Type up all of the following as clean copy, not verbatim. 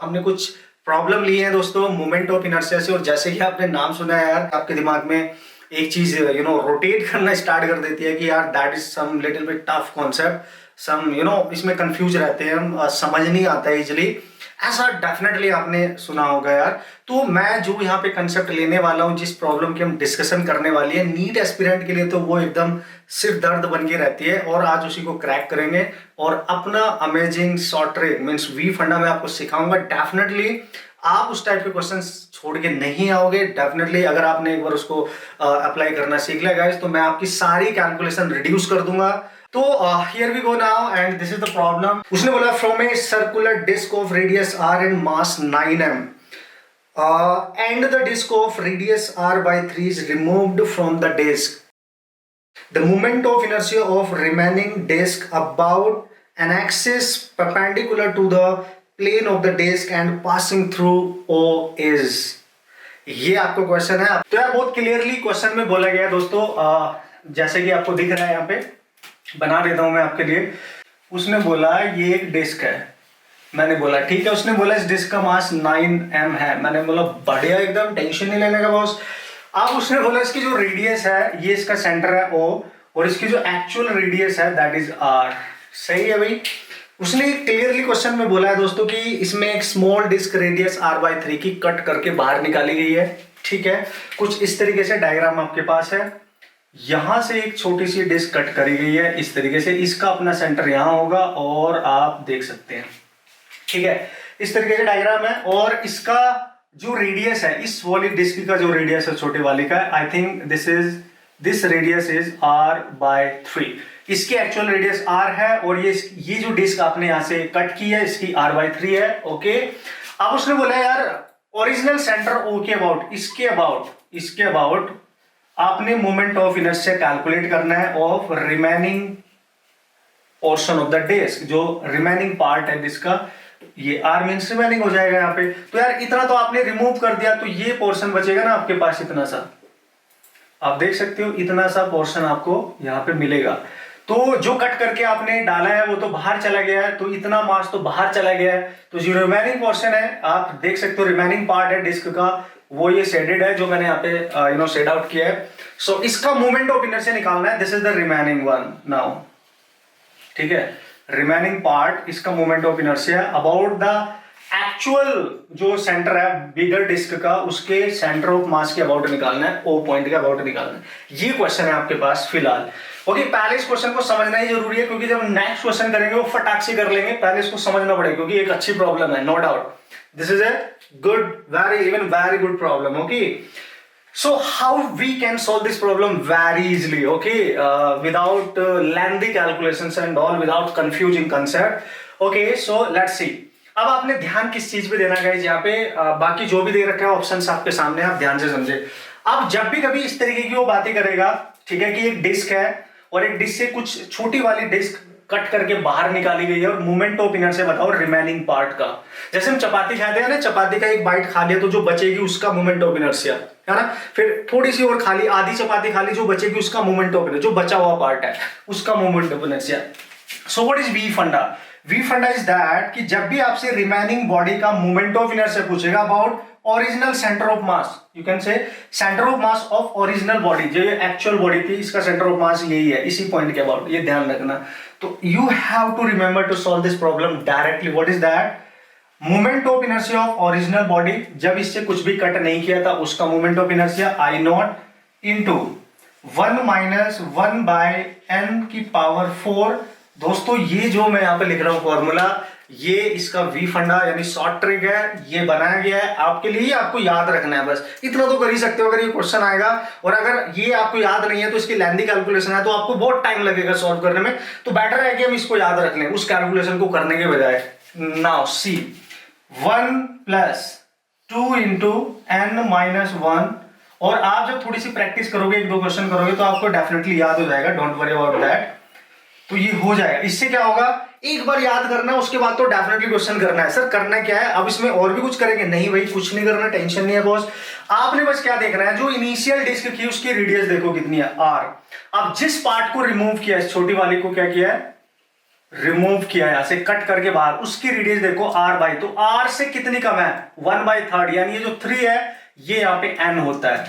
हमने कुछ प्रॉब्लम ली है दोस्तों मोमेंट ऑफ इनर्शिया से। और जैसे कि आपने नाम सुना है यार, आपके दिमाग में एक चीज रोटेट करना स्टार्ट कर देती है कि यार that is some little bit tough concept, some इसमें कंफ्यूज रहते हैं हम, समझ नहीं आता है इजिली। ऐसा डेफिनेटली आपने सुना होगा यार। तो मैं जो यहाँ पे कंसेप्ट लेने वाला हूँ, जिस प्रॉब्लम की हम डिस्कशन करने वाली है नीट एस्पिरेंट के लिए, तो वो एकदम सिर दर्द बन के रहती है। और आज उसी को क्रैक करेंगे और अपना amazing short trick means V funda मैं आपको सिखाऊंगा। डेफिनेटली आप उस टाइप के क्वेश्चंस छोड़ के नहीं आओगे। डेफिनेटली अगर आपने एक बार उसको अप्लाई करना सीख लिया गाइस, तो मैं आपकी सारी कैलकुलेशन रिड्यूस कर दूंगा। तो here we go now and this is the problem. उसने बोला from a circular disc of radius r and mass 9m and the disk of radius r by 3 is removed from the disk. The moment of inertia of remaining disk about an axis perpendicular to the plane of the disk and passing through O is. ये आपको question है। तो यार बहुत clearly question में बोला गया है दोस्तों, जैसे कि आपको दिख रहा है यहाँ पे, बना देता हूं मैं आपके लिए। उसने बोला ये एक डिस्क है, मैंने बोला ठीक है। उसने बोला इस डिस्क का मास 9m है, मैंने बोला बढ़िया, एकदम टेंशन नहीं लेने का बॉस। अब उसने बोला इसकी जो रेडियस है, ये इसका सेंटर है O, और इसकी जो एक्चुअल रेडियस है दैट इज R। सही है भाई। उसने क्लियरली क्वेश्चन में बोला है दोस्तों कि इसमें एक स्मॉल डिस्क रेडियस r/3 की कट करके बाहर निकाली गई है। ठीक है, कुछ इस तरीके से डायग्राम आपके पास है। यहां से एक छोटी सी डिस्क कट करी गई है इस तरीके से, इसका अपना सेंटर यहां होगा और आप देख सकते हैं। ठीक है, इस तरीके से डायग्राम है। और इसका जो रेडियस है, इस वाली डिस्क का जो रेडियस है छोटे वाले का, I think this radius is r/3। इसकी एक्चुअल रेडियस r है और ये जो डिस्क आपने यहां से कट की है इसकी r/3 है। ओके, अब उसने बोला यार ओरिजिनल सेंटर O के अबाउट, इसके अबाउट आपने मोमेंट ऑफ इनर्शिया कैलकुलेट करना है of remaining portion of the disc. जो रिमेनिंग पार्ट है डिस्क का, ये r मींस रिमेनिंग हो जाएगा यहाँ पे। तो यार इतना तो आपने रिमूव कर दिया, तो ये पोर्शन बचेगा ना आपके पास, इतना सा आप देख सकते हो, इतना सा पोर्शन आपको यहाँ पे मिलेगा। तो जो कट करके आपने डाला है वो तो बाहर चला गया है, तो इतना मास तो बाहर चला गया है। तो जो रिमेनिंग पोर्शन है आप देख सकते हो, रिमेनिंग पार्ट है डिस्क का, वो ये शेडेड है जो मैंने यहाँ पे शेड आउट किया है। सो इसका मोमेंट ऑफ इनर्शिया निकालना है। This is the remaining one now. ठीक है, रिमेनिंग पार्ट, इसका moment of inertia about the actual जो सेंटर है बिगर डिस्क का, उसके सेंटर ऑफ मास के अबाउट निकालना है, O पॉइंट के अबाउट निकालना है। ये क्वेश्चन है आपके पास फिलहाल। ओके, पहले इस क्वेश्चन को समझना ही जरूरी है, क्योंकि जब नेक्स्ट क्वेश्चन करेंगे वो फटाक से कर लेंगे। पहले इसको समझना पड़ेगा क्योंकि एक अच्छी प्रॉब्लम है, no doubt. This is a good, very good problem. Okay, so how we can solve this problem very easily, okay, without lengthy calculations and all, without confusing concept. Okay, so let's see. अब आपने ध्यान किस चीज पे देना है यहाँ पे, बाकी जो भी दे रखा है ऑप्शंस आपके सामने, आप ध्यान से समझे। अब जब भी कभी इस तरीके की वो बातें करेगा, ठीक है, कि एक डिस्क है और एक डिस्क से कुछ छोटी वाली डिस्क कट करके बाहर निकाली गई है और मोमेंट ऑफ इनर्शिया बताओ रिमेनिंग पार्ट का। जैसे हम चपाती खाते हैं ना, चपाती का एक बाइट खा लिया तो जो बचेगी उसका मोमेंट ऑफ इनर्शिया है ना, फिर थोड़ी सी और खाली, आधी चपाती खाली, जो बचेगी उसका मोमेंट ऑफ इनर्शिया, जो बचा हुआ पार्ट है उसका moment of inertia. So what is V funda? V funda is that कि जब भी आपसे रिमेनिंग बॉडी का मोमेंट ऑफ इनर्शिया पूछेगा about original centre of mass, you can say centre of mass of original body, जो ये actual body थी इसका सेंटर ऑफ मास यही है, इसी पॉइंट के अबाउट, ये ध्यान रखना। तो you have to remember to solve this problem directly. What is that? Moment of inertia of original body, जब इससे कुछ भी कट नहीं किया था उसका moment of inertia I naught into 1 minus 1/n⁴। दोस्तों ये जो मैं यहाँ पे लिख रहा हूं फॉर्मूला, ये इसका वी फंडा यानी शॉर्ट ट्रिक है, ये बनाया गया है आपके लिए, आपको याद रखना है। बस इतना तो कर ही सकते हो अगर ये क्वेश्चन आएगा। और अगर ये आपको याद नहीं है तो इसकी लेंथी कैलकुलेशन है, तो आपको बहुत टाइम लगेगा सॉल्व करने में। तो बेटर है कि हम इसको याद रख लें उस कैलकुलेशन को करने के बजाय। नाउ सी 1 + 2 × n-1, और आप जब थोड़ी सी प्रैक्टिस करोगे, 1-2 क्वेश्चन करोगे, तो आपको डेफिनेटली याद हो जाएगा, डोंट वरी अबाउट दैट। तो ये हो जाएगा। इससे क्या होगा, एक बार याद करना है, उसके बाद तो डेफिनेटली क्वेश्चन करना है। सर करना क्या है अब इसमें, और भी कुछ करेंगे? नहीं भाई, कुछ नहीं करना, टेंशन नहीं है बॉस। आपने बस क्या देखना है, जो इनिशियल डिस्क की उसकी रेडियस देखो कितनी है, R। अब जिस पार्ट को रिमूव किया, इस छोटी वाली को क्या किया है, रिमूव किया, यहां से कट करके बाहर, उसकी रेडियस देखो r बाई, तो r से कितनी कम है 1/3, यानी ये जो 3 है ये यहाँ पे n होता है।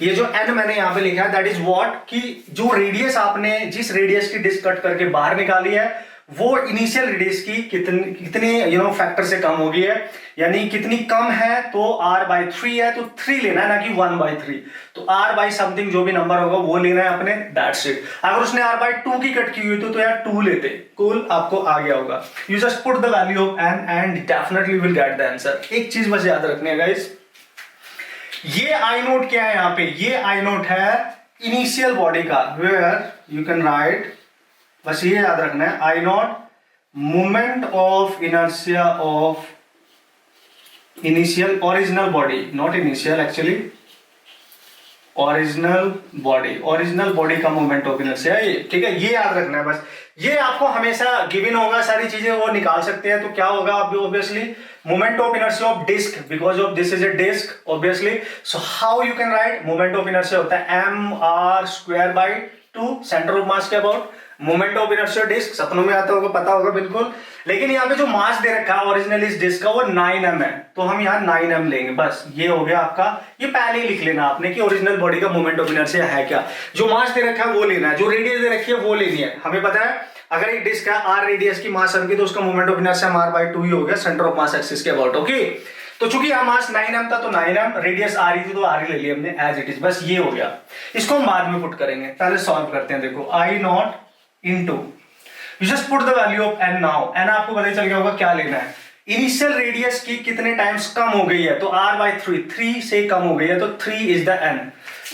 ये जो n मैंने यहाँ पे लिखा है दैट इज व्हाट, कि जो रेडियस आपने जिस रेडियस की डिस्क कट करके बाहर निकाली है वो इनिशियल रेडियस की कितने फैक्टर से कम हो गई है, यानी कितनी कम है, तो r/3 है तो 3 लेना है ना कि 1/3, तो r/ समथिंग जो भी नंबर होगा वो लेना है अपने, दैट्स इट। अगर उसने r/2 की कट की हुई तो यार 2 लेते, कूल, आपको आ गया होगा। You just put the value of n and definitely will get the answer. एक चीज बस याद रखनी है गाइस, ये आई नोट क्या है यहाँ पे, ये आई नोट है इनिशियल बॉडी का, वेयर यू कैन राइट, बस ये याद रखना है, I naught moment of inertia of initial original body, not initial actually, original body का मोमेंट ऑफ इनर्शिया, ये ठीक है, ये याद रखना है बस। ये आपको हमेशा गिवन होगा, सारी चीजें वो निकाल सकते हैं, तो क्या होगा obviously moment of inertia of disc, because of this is a disc obviously, so how you can write, moment of inertia होता है mr²/2 सेंटर ऑफ मास के about, moment of inertia disc सपनों में आता होगा, पता होगा बिल्कुल, लेकिन यहाँ पे जो मास दे रखा है ओरिजिनल इस डिस्क का वो 9m है, तो हम यहाँ 9m लेंगे, बस ये हो गया आपका। ये पहले ही लिख लेना आपने कि ओरिजिनल बॉडी का मोमेंट ऑफ इनर्शिया है क्या, जो मास दे रखा है वो लेना है, जो रेडियस दे रखी है वो लेनी है। हमें पता है अगर एक डिस्क है r रेडियस की मास की, तो उसका मोमेंट ऑफ इनर्शिया r/2 ही हो गया सेंटर ऑफ मास एक्सिस के अबाउट, ओके। तो चूंकि यहाँ मास 9m था तो 9m, रेडियस r ही थी तो r ही ले लिया हमने एज इट इज, बस ये हो गया। इसको हम बाद में पुट करेंगे, पहले सॉल्व करते हैं। देखो I naught into, you just put the value of n now, n आपको पता चल गया होगा क्या लेना है, इनिशियल रेडियस की कितने टाइम्स कम हो गई है, तो r/3, 3 से कम हो गई है, तो 3 इज द n,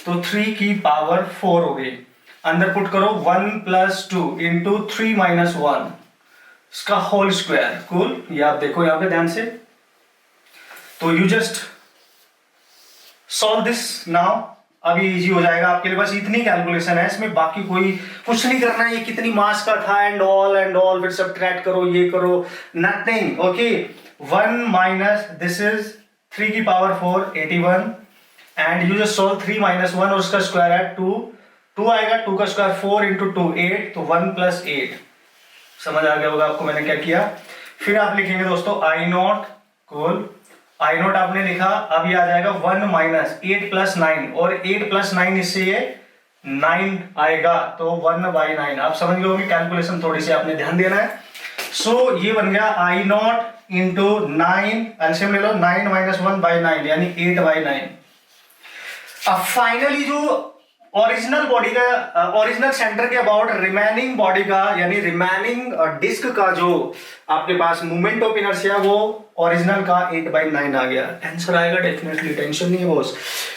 तो 3 की पावर 4 हो गई, अंदर पुट करो 1 + 2 इंटू 3 - 1 इसका होल स्क्वायर, कूल। ये आप देखो यहाँ पे ध्यान से, तो you just solve this now, अभी इजी हो जाएगा आपके लिए, बस इतनी कैलकुलेशन है इसमें, बाकी कोई कुछ नहीं करना है। ये कितनी मास का था एंड ऑल, फिर सब्ट्रैक्ट करो, ये करो, nothing, okay. 1 minus this is 3 की power 4 81 and you just solve 3 - 1 और उसका स्क्वायर है 2 आएगा, 2 का स्क्वायर 4 × 2 8, तो 1 + 8, समझ आ गया होगा आपको मैंने क्या किया। फिर आप लिखेंगे दोस्तों I not, cool, I not आपने लिखा, अब ये आ जाएगा 1 - 8 + 9, और 8 + 9 इससे ये 9 आएगा, तो 1/9। आप समझ गए होंगे, कैलकुलेशन थोड़ी सी आपने ध्यान देना है। सो ये बन गया I नॉट इंटू 9, एलसीएम ले लो, 9 - 1/9 यानी 8/9। अब फाइनली जो ओरिजिनल बॉडी का, ओरिजिनल सेंटर के अबाउट रिमेनिंग बॉडी का, यानी रिमेनिंग डिस्क का जो आपके पास मूवमेंट ऑफ इनर्शिया, वो ओरिजिनल का 8/9 आ गया, आंसर आएगा डेफिनेटली, टेंशन नहीं है बॉस।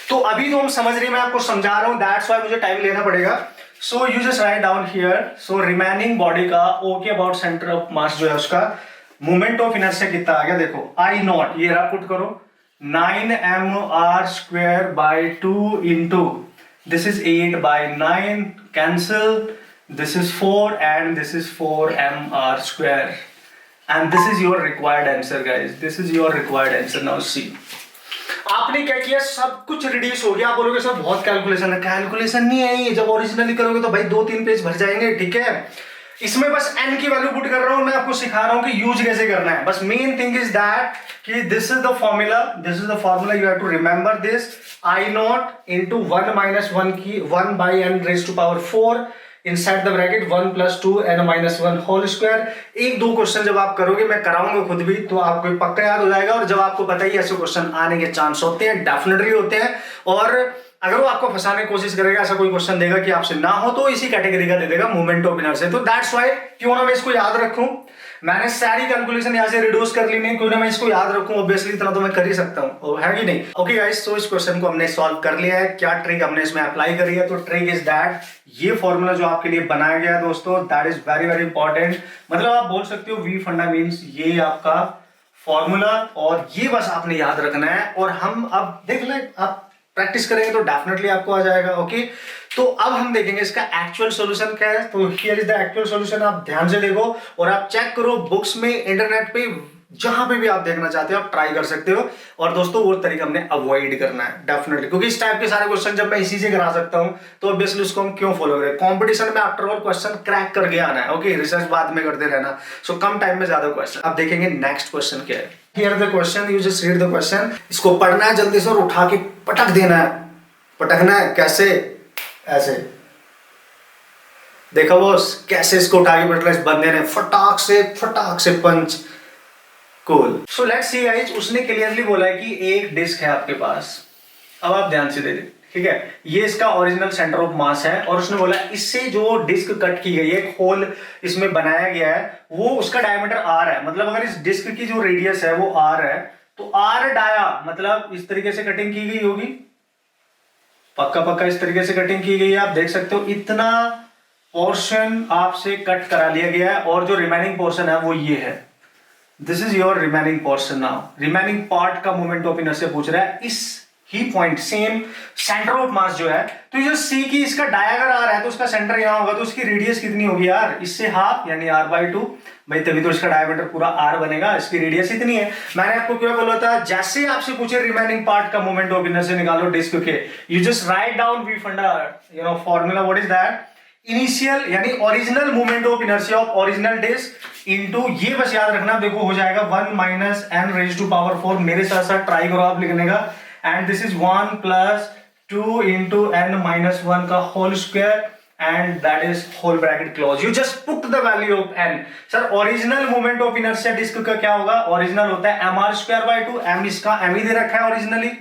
तो अभी तो हम समझ रहे हैं, मैं आपको समझा रहा हूं, दैट्स व्हाई मुझे टाइम लेना पड़ेगा। So you just write down here, so remaining body का ओ के अबाउट सेंटर ऑफ मास जो है उसका मूवमेंट ऑफ इनर्शिया कितना आ गया, देखो I नॉट, ये रहा, पुट करो 9mr²/2 into this is 8/9, cancel, this is 4 and this is 4mr², and this is your required answer guys, this is your required answer। now see, आपने क्या किया, सब कुछ रिड्यूस हो गया। आप बोलोगे सर बहुत कैलकुलेशन है, कैलकुलेशन नहीं है ये, जब ओरिजिनली करोगे तो भाई 2-3 पेज भर जाएंगे, ठीक है। इसमें बस n की वैल्यू पुट कर रहा हूं, मैं आपको सिखा रहा हूं कि यूज कैसे करना है, बस मेन थिंग इज दैट कि this is the formula, you have to remember this, I naught into 1 - 1 की 1/n⁴ inside the bracket 1 + 2n - 1 whole square. 1-2 question जब आप करोगे, मैं कराऊंगा खुद भी, तो आपको पक्का याद हो जाएगा। और जब आपको पता ही ऐसे क्वेश्चन आने के चांस होते हैं, डेफिनेटली होते हैं, और अगर वो आपको फंसाने की कोशिश करेगा, ऐसा कोई क्वेश्चन देगा कि आपसे ना हो, तो इसी कैटेगरी का दे देगा, मूवमेंट ऑफ इनर्शिया। तो दैट्स व्हाई, क्यों ना मैं इसको याद रखूं, मैंने सारी कैलकुलेशन यहाँ से रिड्यूस कर ली, नहीं क्यों ना मैं इसको याद रखूं, ऑब्वियसली इतना तो मैं कर ही सकता हूँ, है कि नहीं। ओके गाइस, तो इस क्वेश्चन को हमने सॉल्व कर लिया है। क्या ट्रिक हमने इसमें अप्लाई करी है, तो ट्रिक इज दैट, ये फॉर्मूला जो आपके लिए बनाया गया है दोस्तों, that is very very important. मतलब आप बोल सकते हो वी फंडा मीन्स ये आपका फॉर्मूला, और ये बस आपने याद रखना है। और हम अब देख लें, आप प्रैक्टिस करेंगे तो डेफिनेटली आपको आ जाएगा, ओके। तो अब हम देखेंगे इसका एक्चुअल सॉल्यूशन क्या है। तो here is the actual solution, आप ध्यान से देखो और आप चेक करो बुक्स में, इंटरनेट पे जहां पे भी आप देखना चाहते हो आप ट्राई कर सकते हो। और दोस्तों वो तरीका हमने अवॉइड करना है डेफिनेटली, क्योंकि इस टाइप के सारे क्वेश्चन जब मैं इसी से करा सकता हूं तो ऑब्वियसली उसको हम क्यों फॉलो करें। कंपटीशन में आफ्टर ऑल क्वेश्चन क्रैक करके आना है, ओके, रिसर्च बाद में करते रहना। सो कम टाइम में ज्यादा क्वेश्चन। अब देखेंगे नेक्स्ट क्वेश्चन क्या है। Here the question, you just read the question, इसको पढ़ना है जल्दी से और उठा के पटक देना है। पटकना है कैसे, ऐसे देखो बॉस कैसे इसको उठा के पटका, इस बंदे ने फटाक से punch. Cool. So let's see guys, उसने क्लियरली बोला है कि एक डिस्क है आपके पास। अब आप ध्यान से देखिए, ठीक है, ये इसका ओरिजिनल सेंटर ऑफ मास है और उसने बोला इससे जो डिस्क कट की गई है, एक होल इसमें बनाया गया है, वो उसका डायमीटर आर है। मतलब अगर इस डिस्क की जो रेडियस है वो आर है तो आर डाया मतलब इस तरीके से कटिंग की गई होगी, पक्का इस तरीके से कटिंग की गई है। आप देख सकते हो इतना पोर्शन आपसे कट करा लिया गया है और जो रिमेनिंग पोर्शन है वो ये है। This is your remaining portion. Now remaining part का मोमेंट ऑफ इनर्शिया पूछ रहा है इस ही point, same centre of mass जो है। तो जो सी की इसका डायगर आर है तो उसका सेंटर यहां होगा, तो उसकी रेडियस कितनी होगी यार, इससे हाफ यानी r/2 भाई, तभी तो इसका डायमीटर पूरा r बनेगा। इसकी रेडियस इतनी है। मैंने आपको क्या बोला था, जैसे आपसे पूछे रिमेनिंग पार्ट का मोमेंट ऑफ इनर्शिया निकालो डिस्क के, you just write down we funda formula. What is that, initial यानी original moment of inertia of original disc into, ये बस याद रखना, देखो हो जाएगा 1 - n⁴। मेरे साथ साथ ट्राई करो आप लिखने का। एंड दिस इज 1 + 2 × n-1 का whole square and that is whole bracket close. You just put the value of n। Sir original moment of inertia disc का क्या होगा, ओरिजिनल होता है mr²/2। m इसका m ही दे रखा है ओरिजिनली,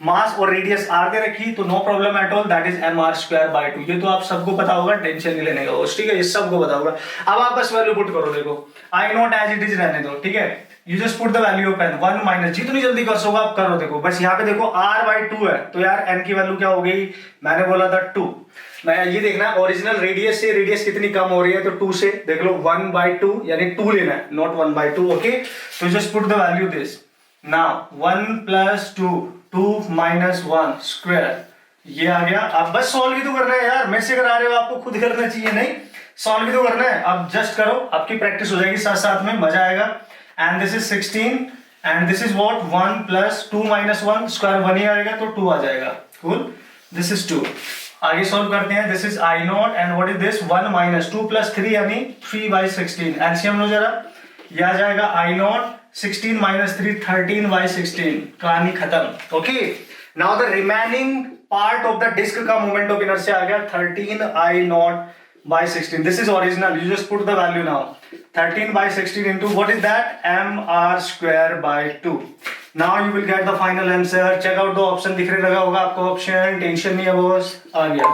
मास और रेडियस r दे रखी, तो no problem at all, that is mr²/2। ये तो आप सबको पता होगा, टेंशन नहीं लेने का, ठीक है, ये सबको पता होगा। अब आप बस वैल्यू पुट करो, देखो I0 एज इट इज रहने दो, ठीक है। You just put the value of n, 1 - जितनी जल्दी कर सकोगे आप करो। देखो बस यहाँ पे देखो r/2 है तो यार n की वैल्यू क्या हो गई, मैंने बोला था 2। मैं ये देखना ओरिजिनल रेडियस से रेडियस कितनी कम हो रही है, तो 2 से देख लो 1/2 यानी 2 लेना है, नॉट 1/2, ओके। तो just put the value this. Now 1 + 2 2 - 1 square, ये आ गया। अब बस सॉल्व भी तो करना है यार, मेरे से करा रहे हो, आपको खुद करना चाहिए, नहीं सॉल्व भी तो करना है। अब जस्ट करो, आपकी प्रैक्टिस हो जाएगी साथ साथ में, मजा आएगा। And this is 16 and this is what 1 + 2 - 1 square 1 ही आएगा तो 2 आ जाएगा। Cool, this is 2। आगे सॉल्व करते हैं। This is I0 and what is this 1 - 2 + 3 यानी 3/16। एलसीएम लो जरा, ये आ जाएगा I0 16 - 3 13/16। कहानी खत्म, okay. Now the remaining part of the disc का मोमेंट ऑफ इनर्शिया आ गया 13 I0/16। This is original, you just put the value now 13/16 into what is that, mr²/2। now you will get the final answer। check out the option, दिखने लगा होगा आपको option, tension नहीं है boss, आ गया,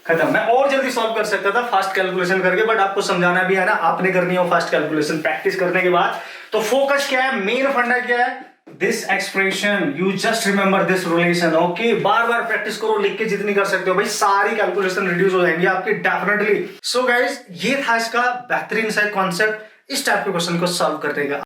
खत्म। मैं और जल्दी सॉल्व कर सकता था फास्ट कैलकुलेशन करके, बट आपको समझाना भी है ना, आपने करनी है फास्ट कैलकुलेशन प्रैक्टिस करने के बाद। तो फोकस क्या है, मेन फंडा क्या है, this expression, you just remember this relation, okay. Bar bar practice करो, लिख के जितनी कर सकते हो भाई, सारी कैलकुलेशन रिड्यूस हो जाएंगी आपकी डेफिनेटली। सो गाइस, ये था इसका बेहतरीन सा कॉन्सेप्ट, इस टाइप के क्वेश्चन को सॉल्व करने का।